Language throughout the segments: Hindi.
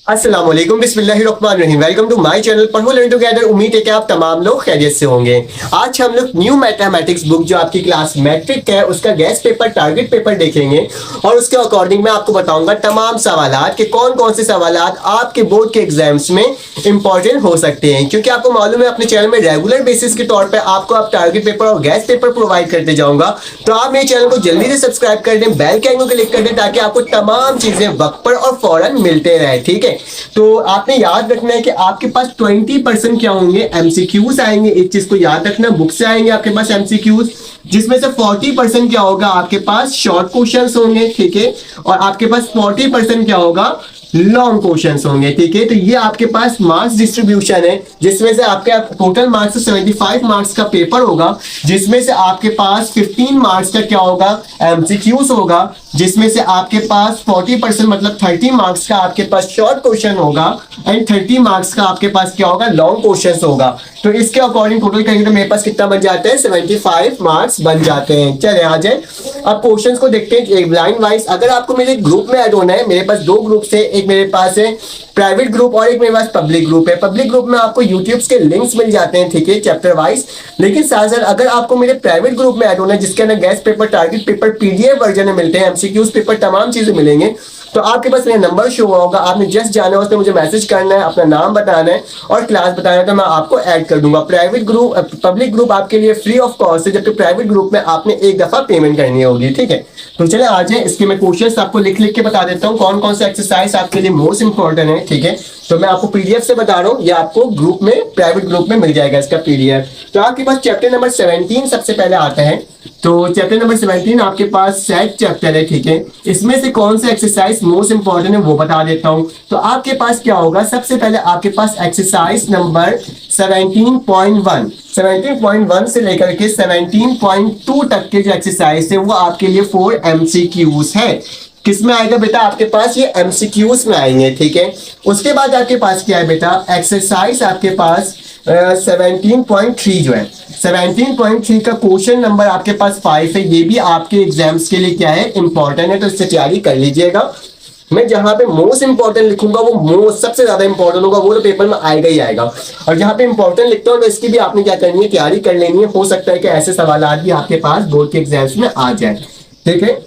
अस्सलाम वालेकुम बिस्मिल्लाहिर्रहमानिर्रहीम। वेलकम टू माय चैनल पढ़ो लर्न टुगेदर। उम्मीद है कि आप तमाम लोग खैरियत से होंगे। आज हम लोग न्यू मैथमेटिक्स बुक जो आपकी क्लास मैट्रिक है उसका गेस्ट पेपर टारगेट पेपर देखेंगे और उसके अकॉर्डिंग मैं आपको बताऊंगा तमाम सवालात के कौन कौन से सवालात आपके बोर्ड के एग्जाम्स में इंपॉर्टेंट हो सकते हैं, क्योंकि आपको मालूम है अपने चैनल में रेगुलर बेसिस के तौर पर आपको आप टारगेट पेपर और गेस्ट पेपर प्रोवाइड करते जाऊंगा। तो आप मेरे चैनल को जल्दी से सब्सक्राइब कर दें, बेल के आइकन को क्लिक कर दें ताकि आपको तमाम चीजें वक्त पर और फौरन मिलते रहे। ठीक है, तो आपने याद रखना है कि आपके पास 20% क्या होंगे, एमसीक्यूज आएंगे। इस चीज को याद रखना, बुक से आएंगे आपके पास एमसीक्यूज, जिसमें से 40% क्या होगा आपके पास शॉर्ट क्वेश्चंस होंगे। ठीक है, और आपके पास 40% क्या होगा लॉन्ग क्वेश्चंस होंगे। ठीक है, तो ये आपके पास मार्क्स डिस्ट्रीब्यूशन है, जिसमें से आपके टोटल मार्क्स 75 मार्क्स का पेपर होगा, जिसमें से आपके पास 15 मार्क्स का क्या होगा एमसीक्यूज होगा, जिसमें से आपके पास 40% मतलब 30 मार्क्स का आपके पास शॉर्ट क्वेश्चन होगा एंड 30 मार्क्स का आपके पास क्या होगा लॉन्ग क्वेश्चन होगा। तो इसके अकॉर्डिंग टोटल करेंगे तो मेरे पास कितना बन जाता है 75 मार्क्स बन जाते हैं। चले आ जाए अब क्वेश्चंस को देखते हैं एक लाइन वाइज। अगर आपको मेरे ग्रुप में ऐड होना है, मेरे पास दो ग्रुप है, एक मेरे पास है प्राइवेट ग्रुप और एक मेरे पास पब्लिक ग्रुप है। पब्लिक ग्रुप में आपको यूट्यूब के लिंक्स मिल जाते हैं, ठीक है, चैप्टर वाइज। लेकिन साथ साथ अगर आपको मेरे प्राइवेट ग्रुप में ऐड होना है जिसके अंदर guest paper target paper PDF version में मिलते हैं, एमसीक्यूज पेपर तमाम चीजें मिलेंगे, तो आपके पास मेरा नंबर शो होगा, आपने जस्ट जाना है उसमें मुझे मैसेज करना है, अपना नाम बताना है और क्लास बताना है, तो मैं आपको ऐड कर दूंगा। प्राइवेट ग्रुप पब्लिक ग्रुप आपके लिए फ्री ऑफ कॉस्ट है, जबकि प्राइवेट ग्रुप में आपने एक दफा पेमेंट करनी होगी। ठीक है, तो चले आ जाए इसके मैं क्वेश्चंस आपको लिख लिख के बता देता हूँ कौन कौन सा एक्सरसाइज आपके लिए मोस्ट इंपॉर्टेंट है। ठीक है, तो मैं आपको पीडीएफ से बता रहा हूँ, या आपको ग्रुप में प्राइवेट ग्रुप में मिल जाएगा इसका पीडीएफ। तो आपके पास चैप्टर नंबर 17 सबसे पहले आता है। तो चैप्टर नंबर 17 आपके पास सेट चैप्टर है। ठीक है, इसमें से कौन सा एक्सरसाइज मोस्ट इंपॉर्टेंट है वो बता देता हूं। तो आपके पास क्या होगा, सबसे पहले आपके पास एक्सरसाइज नंबर 17.1 से लेकर के 17.2 तक के जो एक्सरसाइज है वो आपके लिए 4 MCQs है। किसमें आएगा बेटा, आपके पास ये एमसीक्यूज में आएंगे। ठीक है, उसके बाद आपके पास क्या है बेटा, एक्सरसाइज आपके पास 17.3 जो है 17.3 का क्वेश्चन नंबर आपके पास 5 है। ये भी आपके एग्जाम्स के लिए क्या है इंपॉर्टेंट है, तो इससे तैयारी कर लीजिएगा। मैं जहां पे मोस्ट इंपॉर्टेंट लिखूंगा वो मोस्ट सबसे ज्यादा इंपॉर्टेंट होगा, वो तो पेपर में आएगा ही आएगा। और जहां पे इंपॉर्टेंट लिखता हूं तो इसकी भी आपने क्या करनी है, तैयारी कर लेनी है। हो सकता है कि ऐसे सवाल भी आपके पास बोर्ड के एग्जाम्स में आ जाए। ठीक है,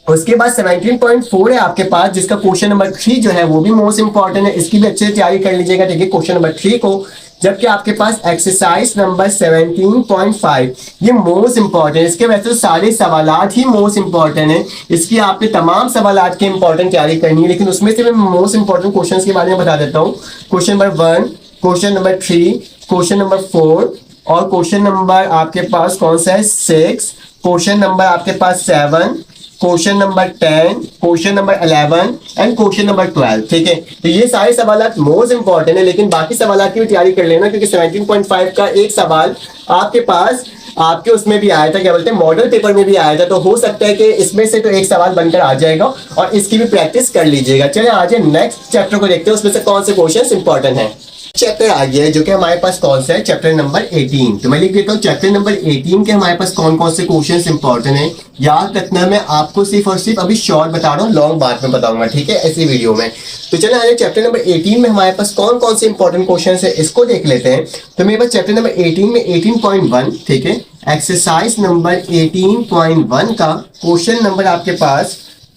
उसके बाद 17.4 है आपके पास, जिसका क्वेश्चन नंबर 3 जो है वो भी मोस्ट इंपॉर्टेंट है, इसकी भी अच्छे से तैयारी कर लीजिएगा। ठीक है, क्वेश्चन नंबर 3 को। जबकि आपके पास एक्सरसाइज नंबर 17.5 ये मोस्ट इंपॉर्टेंट है, इसके वैसे तो सारे सवालात ही मोस्ट इंपॉर्टेंट है, इसकी आपने तमाम सवालात की इंपॉर्टेंट तैयारी करनी है। लेकिन उसमें से मैं मोस्ट इंपॉर्टेंट क्वेश्चन के बारे में बता देता हूँ। Question number 1, question number 3, question number 4 और क्वेश्चन नंबर आपके पास कौन सा है 6, क्वेश्चन नंबर आपके पास 7, question number 10, question number 11 and question number 12। ठीक है, तो ये सारे सवालात मोस्ट इंपॉर्टेंट है, लेकिन बाकी सवालात की भी तैयारी कर लेना, क्योंकि 17.5 का एक सवाल आपके पास आपके उसमें भी आया था, क्या बोलते हैं मॉडल पेपर में भी आया था, तो हो सकता है कि इसमें से तो एक सवाल बनकर आ जाएगा और इसकी भी प्रैक्टिस कर लीजिएगा। चलिए आ जाए नेक्स्ट चैप्टर को देखते हैं, उसमें से कौन से क्वेश्चन इंपॉर्टेंट है। चैप्टर आ गया है जो कि हमारे पास कौन सा है, चैप्टर नंबर 18। तो मैं लिख देता हूँ चैप्टर नंबर 18 के हमारे पास कौन कौन से क्वेश्चंस इंपॉर्टेंट है। याद रखना, मैं आपको सिर्फ और सिर्फ अभी शॉर्ट बता रहा हूँ, लॉन्ग बाद में बताऊंगा। ठीक है, ऐसी वीडियो में। तो चलिए आइए चैप्टर नंबर 18 में हमारे पास कौन कौन से इंपॉर्टेंट क्वेश्चन है इसको देख लेते हैं। तो मेरे पास चैप्टर नंबर 18 में 18.1, ठीक है, एक्सरसाइज नंबर 18.1 का क्वेश्चन नंबर आपके पास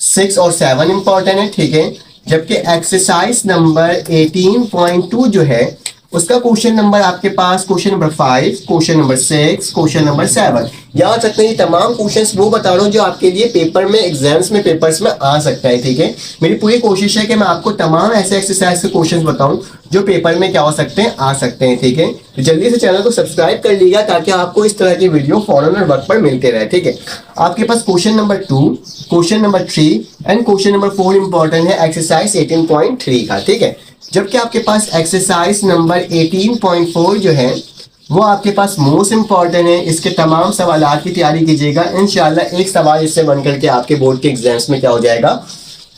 6 और 7 इंपॉर्टेंट है। ठीक है, जबकि एक्सरसाइज नंबर 18.2 जो है उसका क्वेश्चन नंबर आपके पास question number 5, question number 6, question number 7। याद रखना ये तमाम क्वेश्चंस वो बता रहा हूँ जो आपके लिए पेपर में एग्जाम्स में पेपर्स में आ सकता है। ठीक है, मेरी पूरी कोशिश है कि मैं आपको तमाम ऐसे एक्सरसाइज के क्वेश्चंस बताऊं जो पेपर में क्या हो सकते हैं, आ सकते हैं। ठीक है, तो जल्दी से चैनल को सब्सक्राइब कर लीजिएगा ताकि आपको इस तरह की वीडियो फौरन और वक्त पर मिलते रहे। ठीक है, आपके पास question number 2, question number 3 and question number 4 important है एक्सरसाइज 18.3 का। ठीक है, जबकि आपके पास एक्सरसाइज नंबर 18.4 जो है वो आपके पास मोस्ट इंपॉर्टेंट है, इसके तमाम सवालात की तैयारी कीजिएगा। इंशाल्लाह एक सवाल इससे बन करके आपके बोर्ड के एग्जाम्स में क्या हो जाएगा,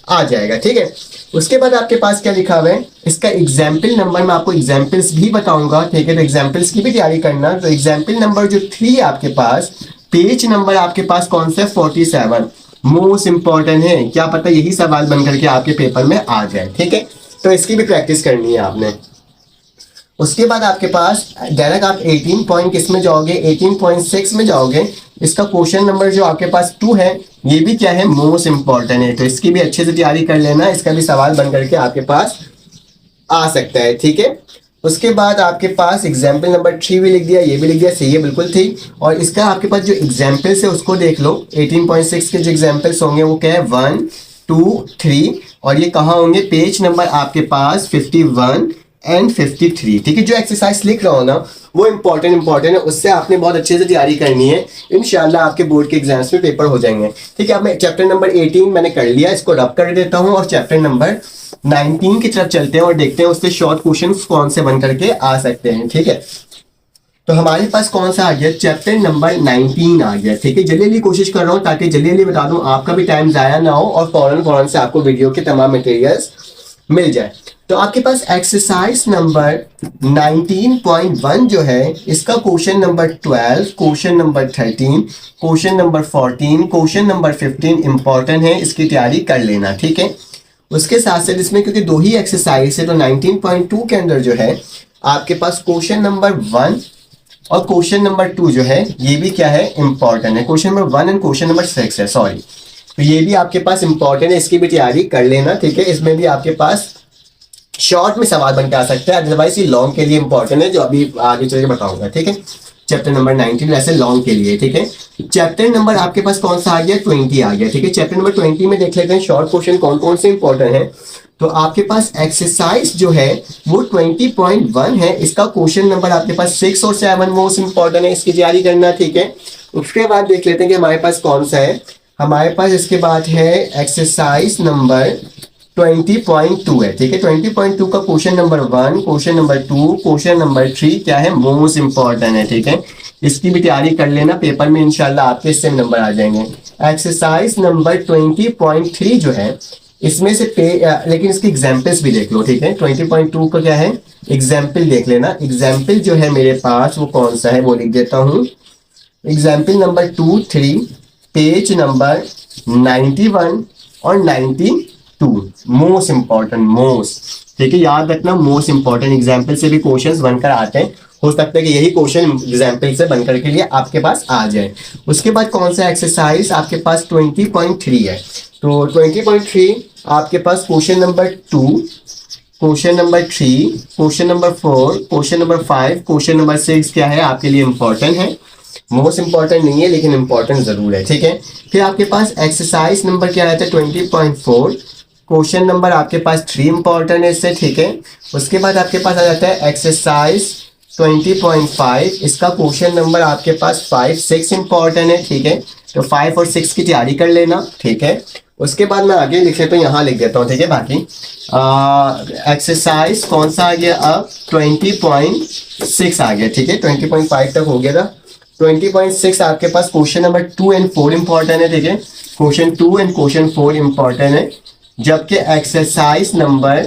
आ जाएगा। ठीक है, उसके बाद आपके पास क्या लिखा हुआ है, इसका एग्जाम्पल नंबर मैं आपको एग्जाम्पल्स भी बताऊंगा। ठीक है, तो एग्जाम्पल्स की भी तैयारी करना। तो एग्जाम्पल नंबर जो 3 आपके पास, पेज नंबर आपके पास कौन सा है 47, मोस्ट इंपॉर्टेंट है, क्या पता यही सवाल बन करके आपके पेपर में आ जाए। ठीक है, तो इसकी भी प्रैक्टिस करनी है आपने। उसके बाद आपके पास डायरेक्ट आप 18 पॉइंट किस में जाओगे, 18.6 में जाओगे। इसका क्वेश्चन नंबर जो आपके पास 2 है, ये भी क्या है, मोस्ट इंपॉर्टेंट है, तो इसकी भी अच्छे से तैयारी कर लेना। इसका भी सवाल बन करके आपके पास आ सकता है, ठीक है। उसके बाद आपके पास एग्जाम्पल नंबर 3 भी लिख दिया, ये भी लिख दिया, सही है, बिल्कुल थी। और इसका आपके पास जो एग्जाम्पल्स है उसको देख लो। 18.6 के जो एग्जाम्पल्स होंगे वो क्या है, 1 2 3, और ये कहाँ होंगे, पेज नंबर आपके पास 51 एंड 53, ठीक है। जो एक्सरसाइज लिख रहा हो ना वो इंपॉर्टेंट है, उससे आपने बहुत अच्छे से तैयारी करनी है। इंशाल्लाह आपके बोर्ड के एग्जाम्स में पेपर हो जाएंगे, ठीक है। अब मैं चैप्टर नंबर 18 मैंने कर लिया, इसको रब कर देता हूँ और चैप्टर नंबर 19 की तरफ चलते हैं और देखते हैं उससे शॉर्ट क्वेश्चन कौन से बन करके आ सकते हैं, ठीक है। तो हमारे पास कौन सा आ गया, चैप्टर नंबर 19 आ गया, ठीक है। जल्दी जल्दी कोशिश कर रहा हूँ ताकि जल्दी जल्दी बता दूं, आपका भी टाइम जाया ना हो और फौरन से आपको वीडियो के तमाम मटेरियल्स मिल जाए। तो आपके पास एक्सरसाइज नंबर 19.1 जो है, इसका question number 12, question number 13, question number 14, question number 15 important है, इसकी तैयारी कर लेना, ठीक है। उसके साथ साथ इसमें क्योंकि 2 ही एक्सरसाइज है, तो 19.2 के अंदर जो है आपके पास क्वेश्चन नंबर 1 और क्वेश्चन नंबर 2 जो है ये भी क्या है, इंपॉर्टेंट है। Question number 1 and question number 6 है, सॉरी, तो ये भी आपके पास इंपॉर्टेंट है, इसकी भी तैयारी कर लेना, ठीक है। इसमें भी आपके पास शॉर्ट में सवाल बन के आ सकता है, अदरवाइज ये लॉन्ग के लिए इंपॉर्टेंट है, जो अभी आगे चल के बताऊंगा, ठीक है। चैप्टर नंबर 19 वैसे लॉन्ग के लिए, ठीक है। चैप्टर नंबर आपके पास कौन सा आ गया, 20 आ गया, ठीक है। चैप्टर नंबर 20 में देख लेते हैं शॉर्ट क्वेश्चन कौन कौन से इंपॉर्टेंट है। तो आपके पास एक्सरसाइज जो है वो 20.1 है, इसका क्वेश्चन नंबर आपके पास 6 और 7 मोस्ट इंपॉर्टेंट है, इसकी तैयारी करना, ठीक है। उसके बाद देख लेते हैं कि हमारे पास कौन सा है। हमारे पास इसके बाद है एक्सरसाइज नंबर 20.2 है, ठीक है। 20.2 का question number 1, question number 2, question number 3 क्या है, मोस्ट इंपॉर्टेंट है, ठीक है। इसकी भी तैयारी कर लेना, पेपर में इंशाल्लाह आपके इससे नंबर आ जाएंगे। एक्सरसाइज नंबर 20.3 जो है इसमें से लेकिन इसके एग्जाम्पल्स भी देख लो, ठीक है। 20.2 का क्या है, एग्जाम्पल देख लेना। एग्जाम्पल जो है मेरे पास वो कौन सा है वो लिख देता हूँ। एग्जाम्पल नंबर 2, 3, पेज नंबर 91 और 92, मोस्ट इंपॉर्टेंट, मोस्ट, ठीक है। याद रखना, मोस्ट इंपॉर्टेंट एग्जाम्पल से भी क्वेश्चंस बनकर आते हैं, हो सकता है कि यही क्वेश्चन एग्जाम्पल से बनकर के लिए आपके पास आ जाए। उसके बाद कौन सा एक्सरसाइज आपके पास 20.3 है। तो 20.3 आपके पास question number 2, question number 3, question number 4, question number 5, question number 6 क्या है आपके लिए इंपॉर्टेंट है, मोस्ट इंपॉर्टेंट नहीं है लेकिन इंपॉर्टेंट जरूर है, ठीक है। फिर आपके पास एक्सरसाइज नंबर क्या रहता है 20.4, क्वेश्चन नंबर आपके पास 3 इंपॉर्टेंट है इससे, ठीक है। उसके बाद आपके पास आ जाता है एक्सरसाइज 20.5, इसका क्वेश्चन नंबर आपके पास 5, 6 इंपॉर्टेंट है, ठीक है। तो 5 और 6 की तैयारी कर लेना, ठीक है। उसके बाद मैं आगे लिख लेता हूँ, यहाँ लिख देता हूँ, ठीक है। बाकी एक्सरसाइज कौन सा आ गया अब, 20.6 आ गया, ठीक है। 20.5 तक हो गया था। 20.6 आपके पास क्वेश्चन नंबर 2 एंड 4 इंपॉर्टेंट है, ठीक है। क्वेश्चन 2 एंड क्वेश्चन 4 इंपॉर्टेंट है, जबकि एक्सरसाइज नंबर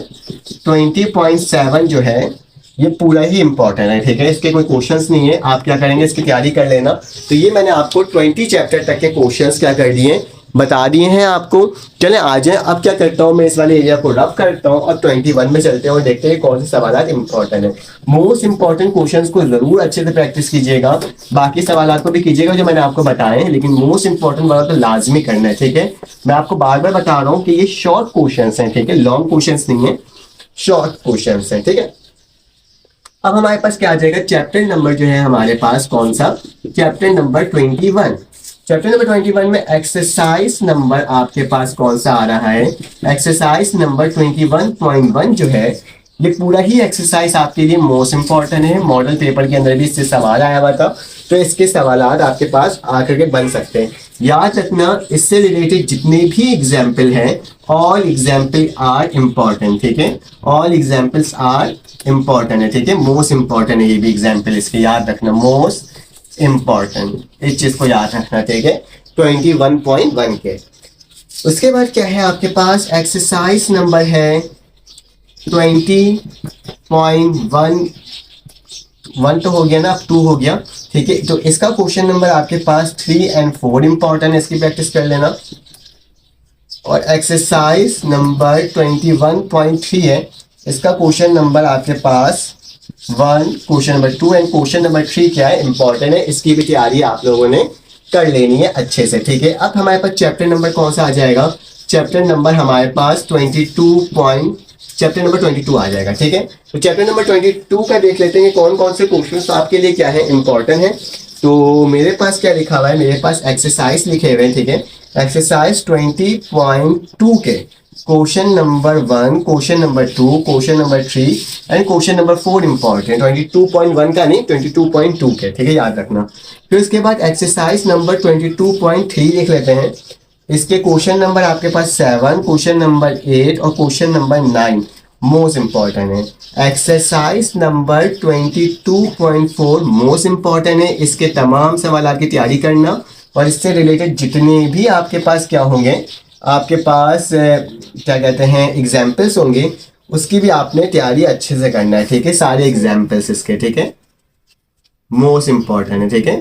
20.7 जो है ये पूरा ही इंपॉर्टेंट है, ठीक है। इसके कोई क्वेश्चंस नहीं है, आप क्या करेंगे इसकी तैयारी कर लेना। तो ये मैंने आपको 20 चैप्टर तक के क्वेश्चंस क्या कर दिए, बता दिए हैं आपको। चले आ जाए, अब क्या करता हूँ मैं इस वाले एरिया को रब करता हूँ और 21 में चलते हैं और देखते हैं कौन से सवाल इंपॉर्टेंट है। मोस्ट इंपॉर्टेंट क्वेश्चंस को जरूर अच्छे से प्रैक्टिस कीजिएगा, बाकी सवाल को भी कीजिएगा जो मैंने आपको बताए, लेकिन मोस्ट इंपॉर्टेंट वाला तो लाजमी करना है, ठीक है। मैं आपको बार बार बता रहा हूँ कि ये शॉर्ट क्वेश्चन है, ठीक है, लॉन्ग क्वेश्चन नहीं है, शॉर्ट क्वेश्चन है, ठीक है। अब हमारे पास क्या आ जाएगा, चैप्टर नंबर जो है हमारे पास कौन सा, चैप्टर नंबर 21। चैप्टर नंबर 21 में एक्सरसाइज नंबर आपके पास कौन सा आ रहा है, एक्सरसाइज नंबर 21.1 जो है ये पूरा ही एक्सरसाइज आपके लिए मोस्ट इंपॉर्टेंट है। मॉडल पेपर के अंदर भी इससे सवाल आया हुआ था, तो इसके सवाल आपके पास आकर के बन सकते हैं। याद रखना, इससे रिलेटेड जितने भी एग्जाम्पल हैं, ऑल एग्जाम्पल आर इम्पॉर्टेंट, ठीक है। ऑल एग्जाम्पल्स आर इम्पॉर्टेंट है, ठीक है। मोस्ट इंपॉर्टेंट है ये भी एग्जाम्पल, इसके याद रखना, मोस्ट इंपॉर्टेंट, इस चीज को याद रखना, ठीक है। 21.1 के उसके बाद क्या है आपके पास, एक्सरसाइज नंबर है 20.1 तो हो गया ना, अब 2 हो गया, ठीक है। तो इसका क्वेश्चन नंबर आपके पास 3 एंड 4 इंपॉर्टेंट है, इसकी प्रैक्टिस कर लेना। और एक्सरसाइज नंबर 21.3 है, इसका क्वेश्चन नंबर आपके पास 1, question number 2 and question number 3 क्या है, इंपॉर्टेंट है, इसकी भी तैयारी आप लोगों ने कर लेनी है अच्छे से, ठीक है। अब हमारे पास चैप्टर नंबर कौन सा आ जाएगा, चैप्टर नंबर हमारे पास चैप्टर नंबर 22 आ जाएगा, ठीक है। तो चैप्टर नंबर 22 का देख लेते हैं कौन कौन से क्वेश्चंस आपके लिए क्या है, इंपॉर्टेंट है। तो मेरे पास क्या लिखा हुआ है, मेरे पास एक्सरसाइज लिखे हुए हैं, ठीक है। एक्सरसाइज 20.2 के question number 1, question number 2, question number 3 and question number 4 important, 22.1 का नहीं 22.2 के, ठीक है, याद रखना। फिर उसके बाद एक्सरसाइज नंबर 22.3 लिख लेते हैं। इसके क्वेश्चन नंबर आपके पास 7, क्वेश्चन नंबर 8 और क्वेश्चन नंबर 9 मोस्ट इंपॉर्टेंट है। एक्सरसाइज नंबर 22.4 मोस्ट इंपॉर्टेंट है, इसके तमाम सवाल की तैयारी करना और इससे रिलेटेड जितने भी आपके पास क्या होंगे, आपके पास क्या कहते हैं एग्जाम्पल्स होंगे, उसकी भी आपने तैयारी अच्छे से करना है, ठीक है। सारे एग्जाम्पल्स इसके, ठीक है, मोस्ट इंपॉर्टेंट है, ठीक है।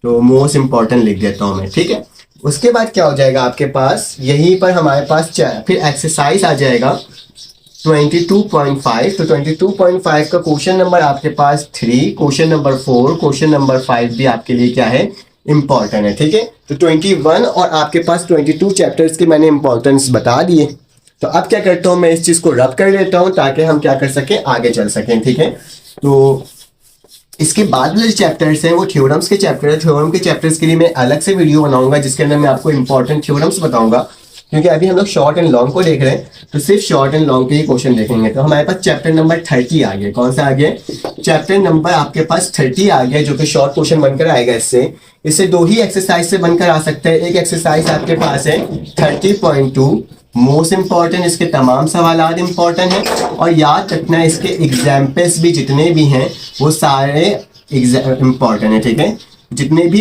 तो मोस्ट इंपॉर्टेंट लिख देता हूं मैं, ठीक है। उसके बाद क्या हो जाएगा आपके पास, यहीं पर हमारे पास फिर एक्सरसाइज आ जाएगा 22.5। तो 22.5 का क्वेश्चन नंबर आपके पास 3, क्वेश्चन नंबर 4, क्वेश्चन नंबर 5 भी आपके लिए क्या है, इंपॉर्टेंट है, ठीक है। तो 21 और आपके पास 22 चैप्टर्स के मैंने इंपॉर्टेंस बता दिए। तो अब क्या करता हूँ, मैं इस चीज को रब कर लेता हूँ ताकि हम क्या कर सकें, आगे चल सकें, ठीक है। तो इसके बाद जो चैप्टर्स हैं वो थ्योरम्स के चैप्टर है। थ्योरम के चैप्टर्स के लिए मैं अलग से वीडियो बनाऊंगा जिसके अंदर मैं आपको इंपॉर्टेंट थ्योरम्स बताऊंगा, क्योंकि अभी हम लोग शॉर्ट एंड लॉन्ग को देख रहे हैं, तो सिर्फ शॉर्ट एंड लॉन्ग के ही क्वेश्चन देखेंगे। तो हमारे पास चैप्टर नंबर 30 आ गया। कौन सा आ गया, चैप्टर नंबर आपके पास 30 आ गया, जो कि शॉर्ट क्वेश्चन बनकर आएगा। इससे 2 ही एक्सरसाइज से बनकर आ सकता है। एक एक्सरसाइज आपके पास है 30.2 मोस्ट इंपॉर्टेंट, इसके तमाम सवाल इंपॉर्टेंट हैं और याद रखना इसके एग्जाम्पल्स भी जितने भी हैं वो सारे इंपॉर्टेंट है, ठीक है। जितने भी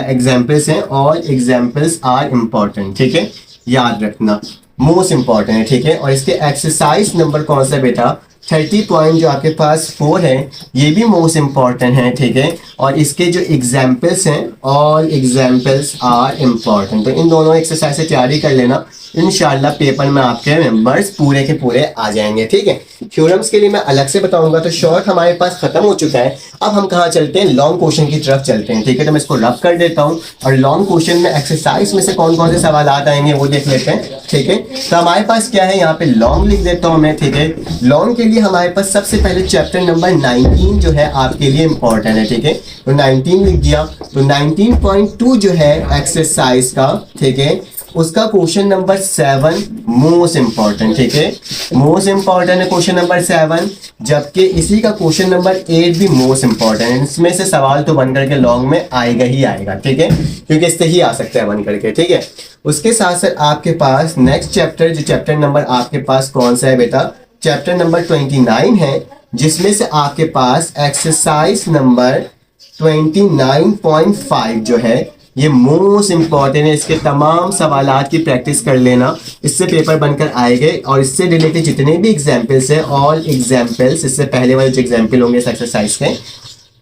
एग्जाम्पल्स हैं और एग्जाम्पल्स आर इंपॉर्टेंट, ठीक है, याद रखना मोस्ट इंपॉर्टेंट है, ठीक है। और इसके एक्सरसाइज नंबर कौन सा बेटा, 30 पॉइंट जो आपके पास 4 है, ये भी मोस्ट इंपॉर्टेंट है, ठीक है। और इसके जो एग्जाम्पल्स हैं ऑल एग्जाम्पल्स आर इंपॉर्टेंट। तो इन दोनों एक्सरसाइज से तैयारी कर लेना, इंशाल्लाह पेपर में आपके नंबर्स पूरे के पूरे आ जाएंगे, ठीक है। थ्योरम्स के लिए मैं अलग से बताऊंगा। तो शॉर्ट हमारे पास खत्म हो चुका है, अब हम कहाँ चलते हैं, लॉन्ग क्वेश्चन की तरफ चलते हैं, ठीक है। तो मैं इसको रब कर देता हूँ और लॉन्ग क्वेश्चन में एक्सरसाइज में से कौन कौन से सवाल आएंगे वो देख लेते हैं, ठीक है। तो हमारे पास क्या है, यहाँ पे लॉन्ग लिख देता हूँ मैं, ठीक है। लॉन्ग के लिए हमारे पास सबसे पहले चैप्टर नंबर 19 जो है आपके लिए इंपॉर्टेंट है, ठीक है। तो 19 लिख दिया। तो 19.2 जो है एक्सरसाइज का, ठीक है, उसका क्वेश्चन नंबर 7 मोस्ट इंपॉर्टेंट, ठीक है, मोस्ट इंपॉर्टेंट है क्वेश्चन नंबर 7। जबकि इसी का क्वेश्चन नंबर 8 भी मोस्ट इंपॉर्टेंट है। इसमें से सवाल तो बन करके लॉन्ग में आएगा ही आएगा, ठीक है, क्योंकि इससे ही आ सकता है बन करके, ठीक है। उसके साथ साथ आपके पास नेक्स्ट चैप्टर, जो चैप्टर नंबर आपके पास कौन सा है बेटा, चैप्टर नंबर 29 है, जिसमें से आपके पास एक्सरसाइज नंबर 29.5 जो है ये मोस्ट इंपॉर्टेंट है। इसके तमाम सवालात की प्रैक्टिस कर लेना, इससे पेपर बनकर आएंगे और इससे रिलेटेड जितने भी एग्जाम्पल्स हैं ऑल एग्जाम्पल्स, इससे पहले वाले जो एग्जाम्पल होंगे इस एक्सरसाइज के,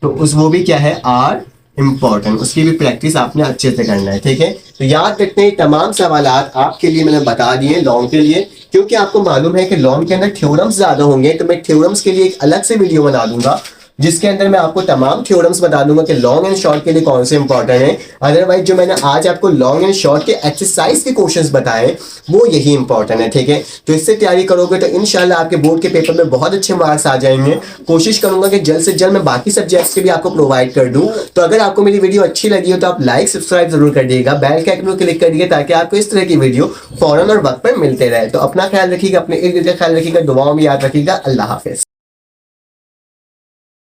तो वो भी क्या है, आर इंपॉर्टेंट, उसकी भी प्रैक्टिस आपने अच्छे से करना है, ठीक है। तो याद रखते हैं तमाम सवालात आपके लिए मैंने बता दिए लॉन्ग के लिए, क्योंकि आपको मालूम है कि लॉन्ग के अंदर थ्योरम्स ज्यादा होंगे। तो मैं थ्योरम्स के लिए एक अलग से वीडियो बना दूंगा जिसके अंदर मैं आपको तमाम थ्योरम्स बता दूंगा कि लॉन्ग एंड शॉर्ट के लिए कौन से इंपॉर्टेंट है। अदरवाइज जो मैंने आज आपको लॉन्ग एंड शॉर्ट के एक्सरसाइज के क्वेश्चंस बताए वो यही इंपॉर्टेंट है, ठीक है। तो इससे तैयारी करोगे तो इंशाल्लाह आपके बोर्ड के पेपर में बहुत अच्छे मार्क्स आ जाएंगे। कोशिश करूंगा कि जल्द से जल्द मैं बाकी सब्जेक्ट्स के भी आपको प्रोवाइड कर दूं। तो अगर आपको मेरी वीडियो अच्छी लगी हो तो आप लाइक सब्सक्राइब जरूर कर दिएगा, बेल के आइकन को क्लिक कर दिए ताकि आपको इस तरह की वीडियो फौरन और वक्त पर मिलते रहे। तो अपना ख्याल रखिएगा, अपने इर्द गिर्द का ख्याल रखिएगा, दुआओं में याद रखिएगा। अल्लाह हाफिज।